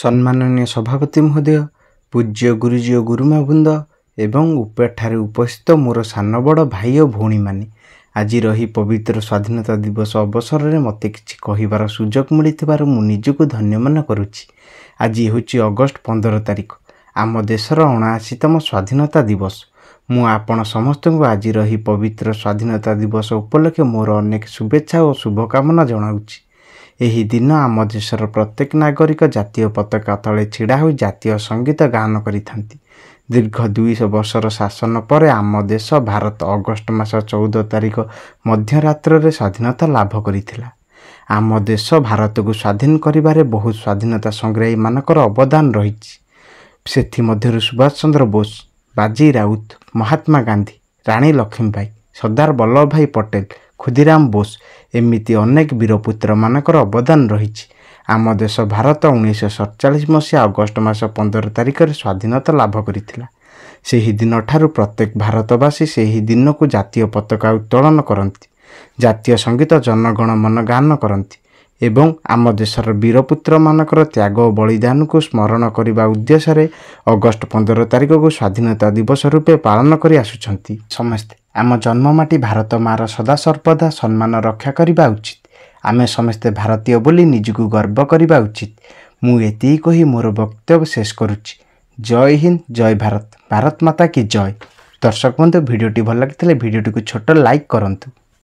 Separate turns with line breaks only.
सम्माननीय सभापति महोदय, पूज्य गुरुजी और गुरुमा वृंद एवं उपठारे उपस्थित मोर सान बड़ भाई और भौणी माने आज रही पवित्र स्वाधीनता दिवस अवसर में मते किछि कहिबार सुजोग मिलिथिबार मु निजको धन्य मन करुछि। आज होछि अगस्ट 15 तारिख आम देशर 79तम स्वाधीनता दिवस। मु आपण समस्त को आज रही पवित्र स्वाधीनता दिवस उपलक्षे मोर अनेक शुभेच्छा और शुभकामना जनाऊछि। एही दिन आम देशर प्रत्येक नागरिक जातीय पताका तले छिड़ा हो जातीय संगीत गान करिथांती। दीर्घ 200 वर्षर शासन पर आम देश भारत अगस्ट मास 14 तारिख मध्यरात्र स्वाधीनता लाभ करिथिला। आम देश भारत को स्वाधीन करिबारे बहुत स्वाधीनता संग्राही मानकर अवदान रहिछि। सेथि मध्यरु सुभाष चंद्र बोस, बाजी राउत, महात्मा गांधी, रानी लक्ष्मीबाई, सरदार वल्लभ भाई पटेल, खुदीराम बोस एमिति अनेक वीरपुत्र मानकर अवदान रहिछि। आम देश भारत 1947 मसीहा अगस्ट मास 15 तारिख स्वाधीनता लाभ करिथिला। सेही दिन ठारू प्रत्येक भारतवासी सेही दिन को जातीय पताका उत्तोलन करती, जातीय संगीत जनगण मन गान करती एवं आम देशर वीरपुत्र मानकर त्याग और बलिदान को स्मरण करने उद्देश्य अगस्ट 15 तारिख को स्वाधीनता दिवस रूपे पालन कर आसुछंती। समस्ते आम जन्ममाटी भारत मार सदा सर्वदा सम्मान रक्षा करने उचित। आमे समस्ते भारतीय बोली निजको गर्व करने उचित। मु एति कही मोर वक्तव्य शेष करुच्ची। जय हिंद, जय भारत, भारत माता की जय। दर्शक बंधु, भिडियोटी भल लगी भिडियोटी को छोट लाइक करंतु।